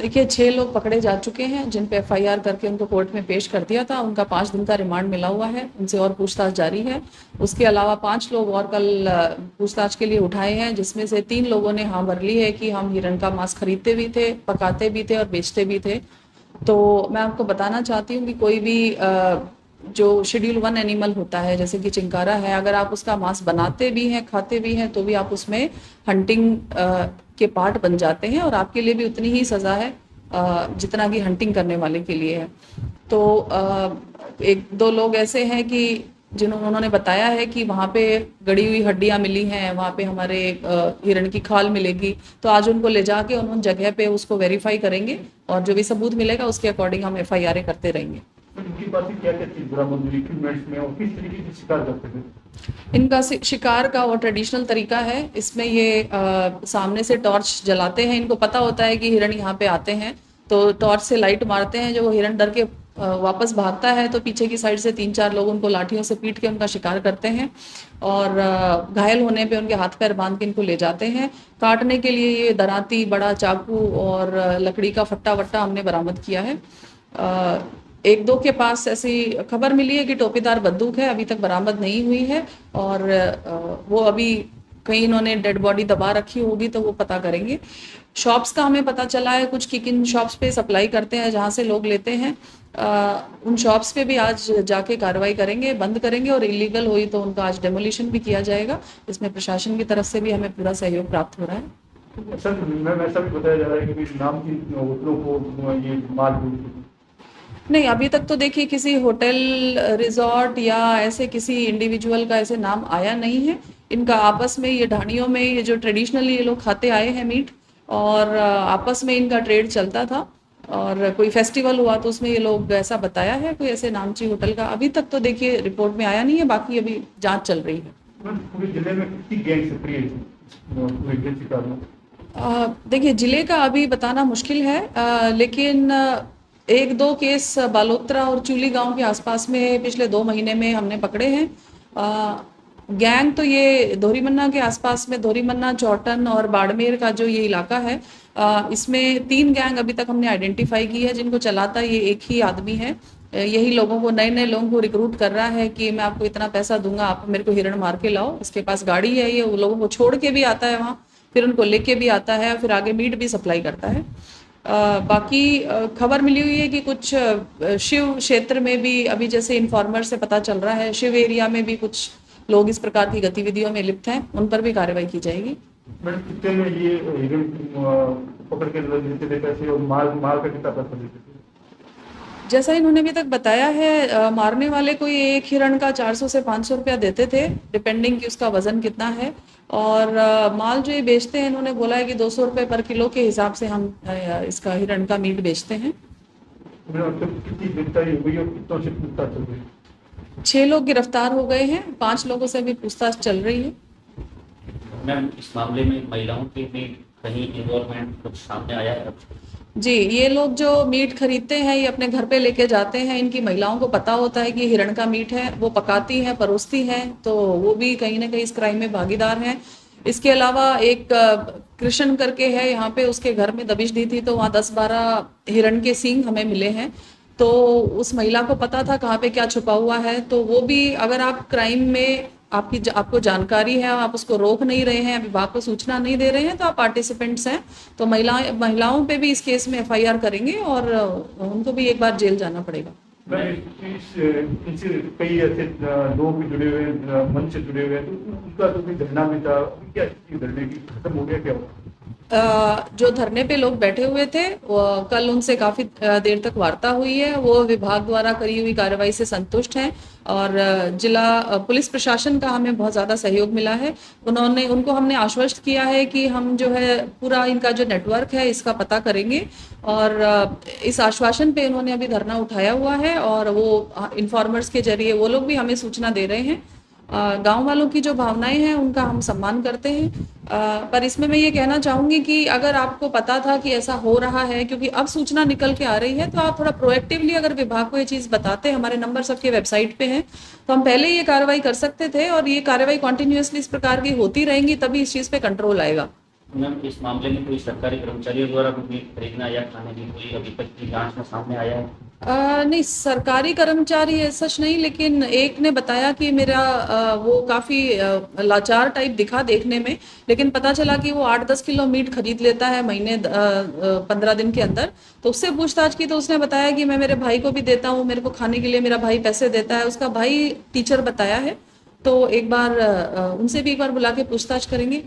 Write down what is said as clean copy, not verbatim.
देखिए 6 लोग पकड़े जा चुके हैं जिन पे एफआईआर करके उनको कोर्ट में पेश कर दिया था। उनका 5 दिन का रिमांड मिला हुआ है, उनसे और पूछताछ जारी है। उसके अलावा 5 लोग और कल पूछताछ के लिए उठाए हैं, जिसमें से 3 लोगों ने हाँ भर ली है कि हम हिरण का मांस खरीदते भी थे, पकाते भी थे और बेचते भी थे। तो मैं आपको बताना चाहती हूँ कि कोई भी जो शेड्यूल 1 एनिमल होता है जैसे कि चिंकारा है, अगर आप उसका मांस बनाते भी हैं, खाते भी हैं, तो भी आप उसमें हंटिंग के पार्ट बन जाते हैं और आपके लिए भी उतनी ही सज़ा है जितना कि हंटिंग करने वाले के लिए है। तो एक दो लोग ऐसे हैं कि उन्होंने बताया है कि वहाँ पे गड़ी हुई हड्डियाँ मिली हैं, वहाँ पे हमारे हिरण की खाल मिलेगी। तो आज उनको ले जाके उन जगह पे उसको वेरीफाई करेंगे और जो भी सबूत मिलेगा उसके अकॉर्डिंग हम एफआईआर करते रहेंगे। इनके पास क्या-क्या चीज बरामद हुई इक्विपमेंट्स में और किस तरीके से शिकार करते थे? इनका शिकार का वो ट्रेडिशनल तरीका है। इसमें ये सामने से टॉर्च जलाते हैं। इनको पता होता है कि हिरण यहाँ पे आते हैं, तो टॉर्च से लाइट मारते हैं। जो वो हिरण डर के वापस भागता है तो पीछे की साइड से 3-4 लोग उनको लाठियों से पीट के उनका शिकार करते हैं और घायल होने पे उनके हाथ पैर बांध के इनको ले जाते हैं। काटने के लिए ये दराती, बड़ा चाकू और लकड़ी का फट्टा वट्टा हमने बरामद किया है। एक दो के पास ऐसी खबर मिली है कि टोपीदार बंदूक है, अभी तक बरामद नहीं हुई है और वो अभी कहीं इन्होंने डेड बॉडी दबा रखी होगी तो वो पता करेंगे। शॉप्स का हमें पता चला है कुछ कि किन शॉप्स पे सप्लाई करते हैं, जहाँ से लोग लेते हैं। उन शॉप्स पे भी आज जाके कार्रवाई करेंगे, बंद करेंगे और इलीगल हुई तो उनका आज डेमोलिशन भी किया जाएगा। इसमें प्रशासन की तरफ से भी हमें पूरा सहयोग प्राप्त हो रहा है। सर मैम ऐसा भी बताया जा रहा है कि नाम की होटलों को ये माल नहीं, अभी तक तो देखिए किसी होटल, रिजॉर्ट या ऐसे किसी इंडिविजुअल का ऐसे नाम आया नहीं है। इनका आपस में ये ढाणियों में ये जो ट्रेडिशनली ये लोग खाते आए हैं मीट और आपस में इनका ट्रेड चलता था और कोई फेस्टिवल हुआ तो उसमें ये लोग ऐसा बताया है कोई ऐसे नामची होटल का। अभी तक तो देखिए रिपोर्ट में आया नहीं है, बाकी अभी जांच चल रही है। पूरे जिले में कितनी गैंग सक्रिय है? देखिए जिले का अभी बताना मुश्किल है, लेकिन एक दो केस बालोतरा और चूली गांव के आसपास में पिछले 2 महीने में हमने पकड़े हैं। गैंग तो ये धोरीमन्ना के आसपास में, धोरीमन्ना, चौटन और बाड़मेर का जो ये इलाका है, इसमें 3 गैंग अभी तक हमने आइडेंटिफाई की है जिनको चलाता ये एक ही आदमी है। यही लोगों को, नए नए लोगों को रिक्रूट कर रहा है कि मैं आपको इतना पैसा दूंगा, आप मेरे को हिरण मार के लाओ। इसके पास गाड़ी है, ये लोगों को छोड़ के भी आता है वहाँ, फिर उनको लेके भी आता है, फिर आगे मीट भी सप्लाई करता है। बाकी खबर मिली हुई है कि कुछ शिव क्षेत्र में भी अभी जैसे इन्फॉर्मर से पता चल रहा है, शिव एरिया में भी कुछ लोग इस प्रकार की गतिविधियों में लिप्त हैं, उन पर भी कार्रवाई की जाएगी। मैडम कितने में ये हिरण पकड़ के लेते थे पैसे और मार मार कर कितना पैसा देते थे? जैसा इन्होंने अभी तक बताया है, मारने वाले को ये एक हिरण का 400 से 500 रुपया देते थे, डिपेंडिंग कि उसका वजन कितना है। और माल जो ये बेचते हैं, इन्होंने बोला है कि 200 रुपये पर किलो के हिसाब से हम इसका हिरण का मीट बेचते हैं। कितनी गिरफ्तारी हुई और कितनों से पूछताछ चल रही है? 6 लोग गिरफ्तार हो गए हैं, 5 लोगों से भी पूछताछ चल रही है। मैम इस मामले में महिलाओं के भी कहीं इन्वॉल्वमेंट कुछ सामने आया है? जी, ये लोग जो मीट खरीदते हैं, ये अपने घर पे लेके जाते हैं। इनकी महिलाओं को पता होता है कि हिरण का मीट है, वो पकाती हैं, परोसती हैं, तो वो भी कहीं ना कहीं इस क्राइम में भागीदार हैं। इसके अलावा एक कृष्ण करके है यहाँ पे, उसके घर में दबिश दी थी तो वहाँ 10-12 हिरण के सींग हमें मिले हैं। तो उस महिला को पता था कहाँ पे क्या छुपा हुआ है, तो वो भी, अगर आप क्राइम में आपको जानकारी है और आप उसको रोक नहीं रहे हैं, विभाग को सूचना नहीं दे रहे हैं, तो आप पार्टिसिपेंट्स हैं। तो महिलाओं पे भी इस केस में एफआईआर करेंगे और उनको भी एक बार जेल जाना पड़ेगा। इनसे कई ऐसे लोग भी जुड़े हुए हैं, मंच से जुड़े हुए हैं, तो उनका तो भी धरना में था, क्या धरने की खत्म हो गया क्या हुआ? जो धरने पे लोग बैठे हुए थे, कल उनसे काफ़ी देर तक वार्ता हुई है। वो विभाग द्वारा करी हुई कार्रवाई से संतुष्ट हैं और जिला पुलिस प्रशासन का हमें बहुत ज़्यादा सहयोग मिला है। उनको हमने आश्वस्त किया है कि हम जो है पूरा इनका जो नेटवर्क है इसका पता करेंगे और इस आश्वासन पे उन्होंने अभी धरना उठाया हुआ है और वो इन्फॉर्मर्स के जरिए वो लोग भी हमें सूचना दे रहे हैं। गांव वालों की जो भावनाएं हैं उनका हम सम्मान करते हैं, पर इसमें मैं ये कहना चाहूँगी कि अगर आपको पता था कि ऐसा हो रहा है, क्योंकि अब सूचना निकल के आ रही है, तो आप थोड़ा प्रोएक्टिवली अगर विभाग को ये चीज़ बताते, हमारे नंबर सबके वेबसाइट पे हैं, तो हम पहले ये कार्रवाई कर सकते थे और ये कार्रवाई कॉन्टिन्यूसली इस प्रकार की होती रहेंगी, तभी इस चीज़ पे कंट्रोल आएगा। मैम इस मामले में कोई सरकारी कर्मचारियों द्वारा भी मीट खरीदना या खाने की कोई अभी तक की जांच में सामने आया है? नहीं, सरकारी कर्मचारी है सच नहीं, लेकिन एक ने बताया कि मेरा वो काफ़ी लाचार टाइप दिखा देखने में, लेकिन पता चला कि वो 8-10 किलो मीट खरीद लेता है महीने 15 दिन के अंदर। तो उससे पूछताछ की तो उसने बताया कि मैं मेरे भाई को भी देता हूँ, मेरे को खाने के लिए मेरा भाई पैसे देता है। उसका भाई टीचर बताया है, तो एक बार उनसे भी एक बार बुला के पूछताछ करेंगे।